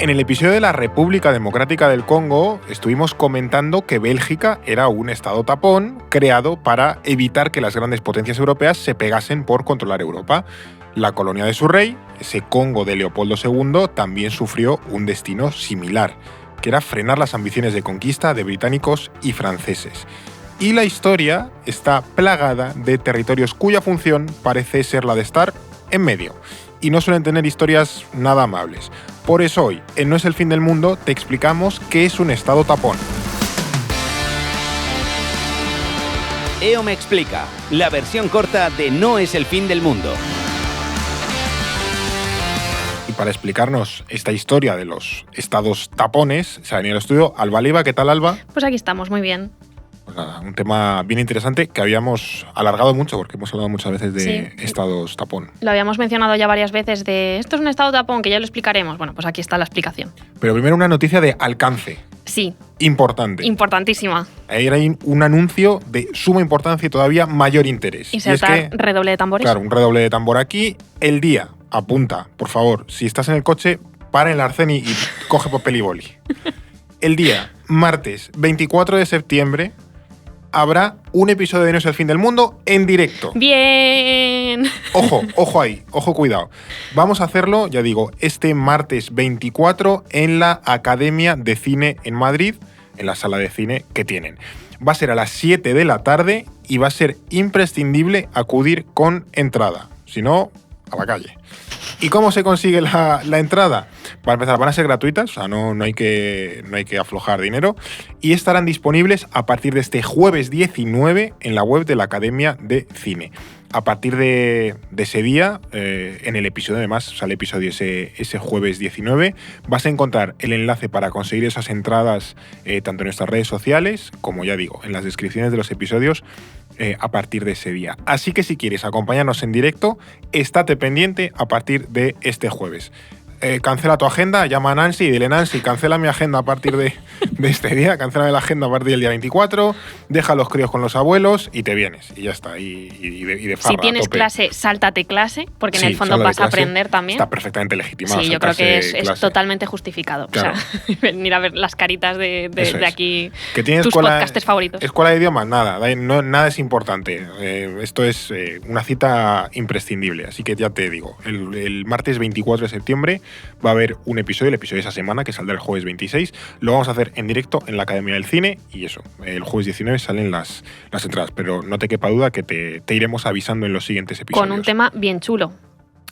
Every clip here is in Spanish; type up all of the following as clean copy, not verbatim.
En el episodio de la República Democrática del Congo estuvimos comentando que Bélgica era un estado tapón creado para evitar que las grandes potencias europeas se pegasen por controlar Europa. La colonia de su rey, ese Congo de Leopoldo II, también sufrió un destino similar, que era frenar las ambiciones de conquista de británicos y franceses. Y la historia está plagada de territorios cuya función parece ser la de estar en medio. Y no suelen tener historias nada amables. Por eso hoy, en No es el fin del mundo, te explicamos qué es un estado tapón. EO me explica, la versión corta de No es el fin del mundo. Y para explicarnos esta historia de los estados tapones, se ha venido al estudio Alba Leiva. ¿Qué tal, Alba? Pues aquí estamos, muy bien. Pues nada, un tema bien interesante que habíamos alargado mucho porque hemos hablado muchas veces de estados tapón. Lo habíamos mencionado ya varias veces de esto es un estado tapón, que ya lo explicaremos. Bueno, pues aquí está la explicación. Pero primero una noticia de alcance. Sí. Importante. Importantísima. Era un anuncio de suma importancia y todavía mayor interés. Insertar y es que, redoble de tambores. Claro, un redoble de tambor aquí. El día, apunta, por favor, si estás en el coche, para en el arcén y coge papel y boli. El día, martes 24 de septiembre, habrá un episodio de No es el fin del mundo en directo. ¡Bien! Ojo ahí, ojo, cuidado. Vamos a hacerlo, ya digo, este martes 24 en la Academia de Cine en Madrid, en la sala de cine que tienen. Va a ser a las 7 de la tarde y va a ser imprescindible acudir con entrada. Si no, a la calle. ¿Y cómo se consigue la entrada? Para empezar, van a ser gratuitas, o sea, no hay que aflojar dinero, y estarán disponibles a partir de este jueves 19 en la web de la Academia de Cine. A partir de ese día, en el episodio, además, sale el episodio ese jueves 19, vas a encontrar el enlace para conseguir esas entradas tanto en nuestras redes sociales, como ya digo, en las descripciones de los episodios, a partir de ese día. Así que si quieres acompañarnos en directo, estate pendiente a partir de este jueves. Cancela tu agenda, llama a Nancy y dile: Nancy, cancela mi agenda a partir de este día, cancela la agenda a partir del día 24, deja a los críos con los abuelos y te vienes. Y ya está, y de farra. Si tienes tope. Clase, sáltate clase, porque en el fondo vas a aprender también. Está perfectamente legitimado. Sí, yo creo que es totalmente justificado. Claro. O sea, venir a ver las caritas de aquí, que tienes tus podcasters favoritos. Escuela de idiomas, nada es importante. Esto es una cita imprescindible. Así que ya te digo, el martes 24 de septiembre va a haber un episodio, el episodio de esa semana, que saldrá el jueves 26. Lo vamos a hacer en directo en la Academia del Cine y eso, el jueves 19 salen las entradas. Pero no te quepa duda que te iremos avisando en los siguientes episodios. Con un tema bien chulo.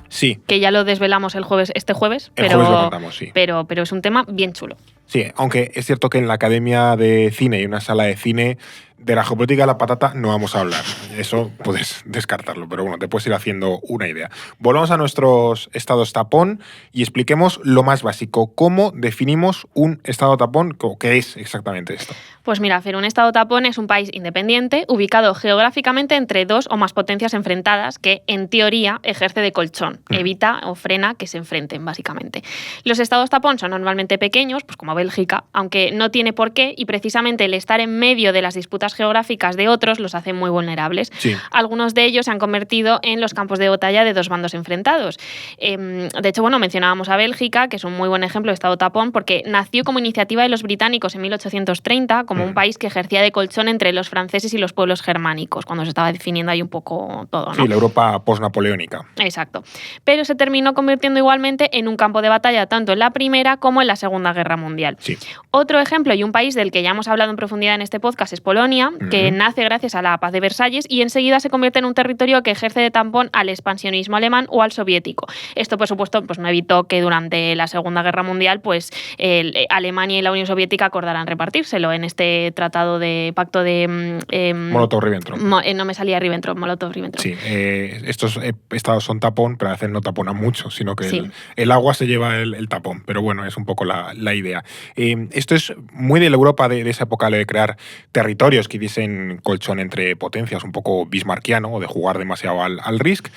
Sí. Que ya lo desvelamos este jueves, el jueves lo contamos, sí. Pero es un tema bien chulo. Sí, aunque es cierto que en la Academia de Cine y una sala de cine de la geopolítica de la patata no vamos a hablar. Eso puedes descartarlo, pero bueno, te puedes ir haciendo una idea. Volvamos a nuestros estados tapón y expliquemos lo más básico. ¿Cómo definimos un estado tapón? ¿Qué es exactamente esto? Pues mira, Fer, un estado tapón es un país independiente ubicado geográficamente entre dos o más potencias enfrentadas que, en teoría, ejerce de colchón. Evita o frena que se enfrenten, básicamente. Los estados tapón son normalmente pequeños, pues como Bélgica, aunque no tiene por qué, y precisamente el estar en medio de las disputas geográficas de otros los hace muy vulnerables. Sí. Algunos de ellos se han convertido en los campos de batalla de dos bandos enfrentados. De hecho, bueno, mencionábamos a Bélgica, que es un muy buen ejemplo de estado tapón, porque nació como iniciativa de los británicos en 1830, como un país que ejercía de colchón entre los franceses y los pueblos germánicos, cuando se estaba definiendo ahí un poco todo, ¿no? Sí, la Europa posnapoleónica. Exacto. Pero se terminó convirtiendo igualmente en un campo de batalla tanto en la Primera como en la Segunda Guerra Mundial. Sí. Otro ejemplo, y un país del que ya hemos hablado en profundidad en este podcast, es Polonia, que nace gracias a la Paz de Versalles y enseguida se convierte en un territorio que ejerce de tampón al expansionismo alemán o al soviético. Esto, por supuesto, pues no evitó que durante la Segunda Guerra Mundial pues Alemania y la Unión Soviética acordaran repartírselo en este tratado de pacto de... Molotov-Ribbentrop. No me salía Ribbentrop, Molotov-Ribbentrop. Sí, estos estados son tapón, pero a veces no taponan mucho, sino que el agua se lleva el tapón. Pero bueno, es un poco la idea. Esto es muy de la Europa de esa época, lo de crear territorios que hiciesen colchón entre potencias, un poco bismarckiano, o de jugar demasiado al Risk.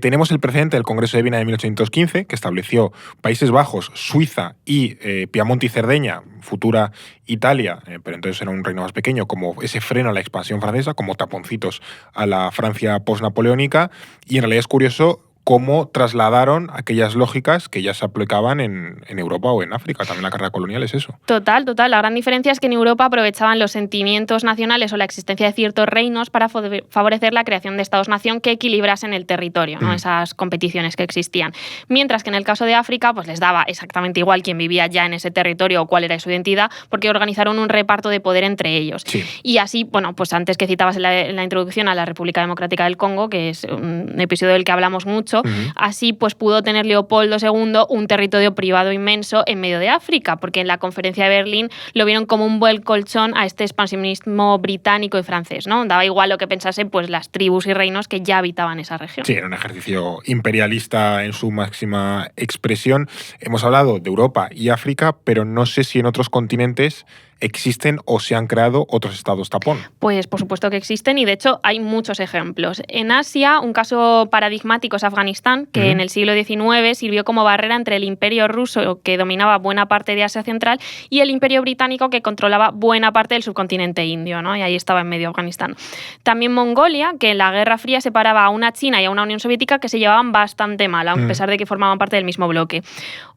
Tenemos el precedente del Congreso de Viena de 1815, que estableció Países Bajos, Suiza y Piamonte y Cerdeña, futura Italia, pero entonces era un reino más pequeño, como ese freno a la expansión francesa, como taponcitos a la Francia postnapoleónica. Y en realidad es curioso cómo trasladaron aquellas lógicas que ya se aplicaban en Europa o en África. También la carrera colonial es eso. Total. La gran diferencia es que en Europa aprovechaban los sentimientos nacionales o la existencia de ciertos reinos para favorecer la creación de estados-nación que equilibrasen el territorio, ¿no? Esas competiciones que existían. Mientras que en el caso de África, pues les daba exactamente igual quién vivía ya en ese territorio o cuál era su identidad, porque organizaron un reparto de poder entre ellos. Sí. Y así, bueno, pues antes que citabas en la introducción a la República Democrática del Congo, que es un episodio del que hablamos mucho, así pues pudo tener Leopoldo II un territorio privado inmenso en medio de África, porque en la conferencia de Berlín lo vieron como un buen colchón a este expansionismo británico y francés, ¿no? Daba igual lo que pensasen pues las tribus y reinos que ya habitaban esa región. Sí, era un ejercicio imperialista en su máxima expresión. Hemos hablado de Europa y África, pero no sé si en otros continentes existen o se han creado otros estados tapón. Pues por supuesto que existen y de hecho hay muchos ejemplos. En Asia, un caso paradigmático es Afganistán, que en el siglo XIX sirvió como barrera entre el imperio ruso, que dominaba buena parte de Asia Central, y el imperio británico, que controlaba buena parte del subcontinente indio, ¿no? Y ahí estaba en medio Afganistán. También Mongolia, que en la Guerra Fría separaba a una China y a una Unión Soviética que se llevaban bastante mal, a pesar de que formaban parte del mismo bloque.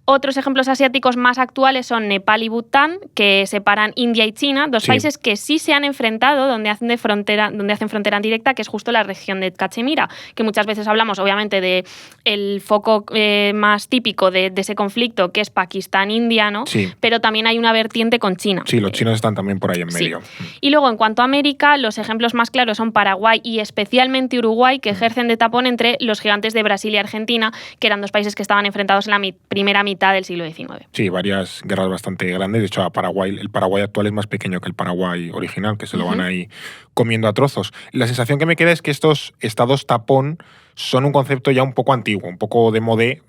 Otros ejemplos asiáticos más actuales son Nepal y Bután, que separan India y China, dos países que sí se han enfrentado, donde hacen frontera directa, que es justo la región de Cachemira, que muchas veces hablamos, obviamente, de el foco más típico de ese conflicto, que es Pakistán-India, ¿no? Sí. Pero también hay una vertiente con China. Sí, los chinos están también por ahí en medio. Sí. Y luego, en cuanto a América, los ejemplos más claros son Paraguay y especialmente Uruguay, que ejercen de tapón entre los gigantes de Brasil y Argentina, que eran dos países que estaban enfrentados en la primera mitad del siglo XIX. Sí, varias guerras bastante grandes. De hecho, el Paraguay actual es más pequeño que el Paraguay original, que se lo van ahí comiendo a trozos. La sensación que me queda es que estos estados tapón son un concepto ya un poco antiguo, un poco de modé,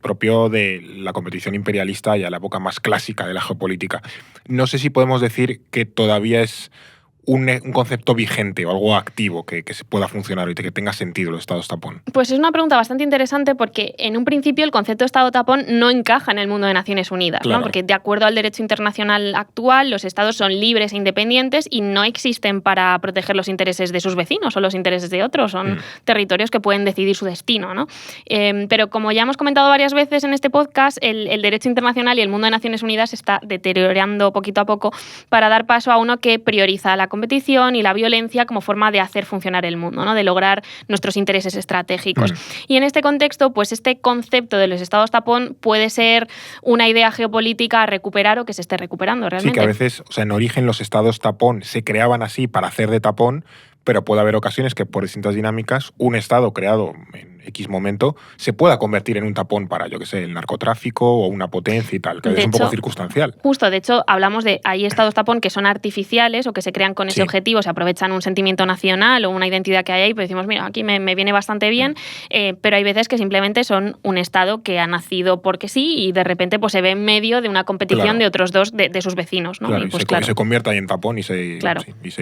propio de la competición imperialista y a la época más clásica de la geopolítica. No sé si podemos decir que todavía es un concepto vigente o algo activo que se pueda funcionar y que tenga sentido los estados tapón. Pues es una pregunta bastante interesante porque en un principio el concepto de estado tapón no encaja en el mundo de Naciones Unidas, claro, ¿no? Porque de acuerdo al derecho internacional actual, los estados son libres e independientes y no existen para proteger los intereses de sus vecinos o los intereses de otros. Son territorios que pueden decidir su destino, ¿no? Pero como ya hemos comentado varias veces en este podcast, el derecho internacional y el mundo de Naciones Unidas se está deteriorando poquito a poco para dar paso a uno que prioriza la competición y la violencia como forma de hacer funcionar el mundo, ¿no? De lograr nuestros intereses estratégicos. Y en este contexto, pues este concepto de los estados tapón puede ser una idea geopolítica a recuperar o que se esté recuperando realmente. Sí, que a veces, o sea, en origen los estados tapón se creaban así para hacer de tapón, pero puede haber ocasiones que por distintas dinámicas un estado creado en X momento se pueda convertir en un tapón para, yo qué sé, el narcotráfico o una potencia y tal, que es un poco circunstancial. Justo, de hecho, hablamos de hay estados tapón que son artificiales o que se crean con ese objetivo, se aprovechan un sentimiento nacional o una identidad que hay ahí, pues decimos, mira, aquí me viene bastante bien, pero hay veces que simplemente son un estado que ha nacido porque sí y de repente pues se ve en medio de una competición de otros dos de sus vecinos, ¿no? Claro, y pues, se convierte ahí en tapón y se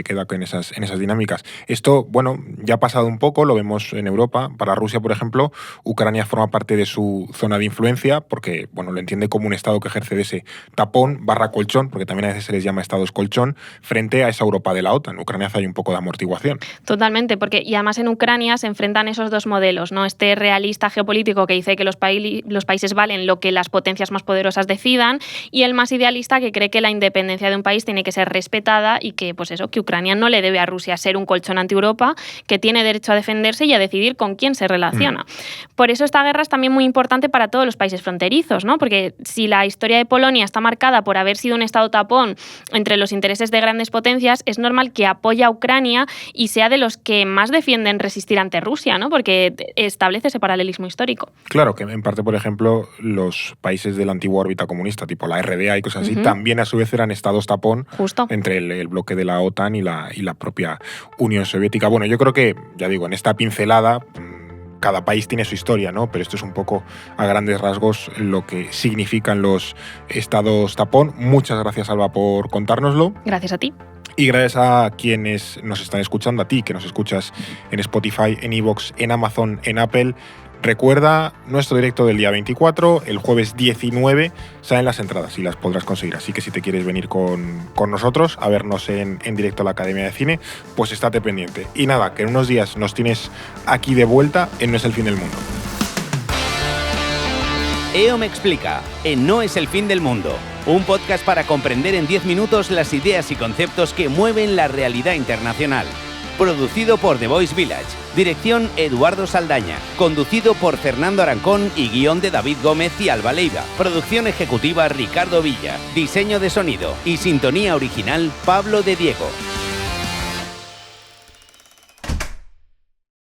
queda con esas dinámicas. Esto, bueno, ya ha pasado un poco, lo vemos en Europa. Para Rusia, por ejemplo, Ucrania forma parte de su zona de influencia porque, bueno, lo entiende como un estado que ejerce de ese tapón / colchón, porque también a veces se les llama estados colchón, frente a esa Europa de la OTAN. Ucrania hace ahí un poco de amortiguación. Totalmente, porque y además en Ucrania se enfrentan esos dos modelos, ¿no? Este realista geopolítico que dice que los países valen lo que las potencias más poderosas decidan y el más idealista que cree que la independencia de un país tiene que ser respetada y que, pues eso, que Ucrania no le debe a Rusia ser un colchón anti-Europa, que tiene derecho a defenderse y a decidir con quién se relaciona. Por eso esta guerra es también muy importante para todos los países fronterizos, ¿no? Porque si la historia de Polonia está marcada por haber sido un estado tapón entre los intereses de grandes potencias, es normal que apoye a Ucrania y sea de los que más defienden resistir ante Rusia, ¿no? Porque establece ese paralelismo histórico. Claro, que en parte, por ejemplo, los países de la antigua órbita comunista, tipo la RDA y cosas así, también a su vez eran estados tapón entre el bloque de la OTAN y la propia Unión Soviética. Bueno, yo creo que, ya digo, en esta pincelada cada país tiene su historia, ¿no? Pero esto es un poco a grandes rasgos lo que significan los estados tapón. Muchas gracias, Alba, por contárnoslo. Gracias a ti. Y gracias a quienes nos están escuchando, a ti que nos escuchas en Spotify, en iVoox, en Amazon, en Apple. Recuerda nuestro directo del día 24, el jueves 19 salen las entradas y las podrás conseguir. Así que si te quieres venir con nosotros a vernos en directo a la Academia de Cine, pues estate pendiente. Y nada, que en unos días nos tienes aquí de vuelta en No es el fin del mundo. EO me explica, en No es el fin del mundo, un podcast para comprender en 10 minutos las ideas y conceptos que mueven la realidad internacional. Producido por The Voice Village, dirección Eduardo Saldaña, conducido por Fernando Arancón y guión de David Gómez y Alba Leiva, producción ejecutiva Ricardo Villa, diseño de sonido y sintonía original Pablo de Diego.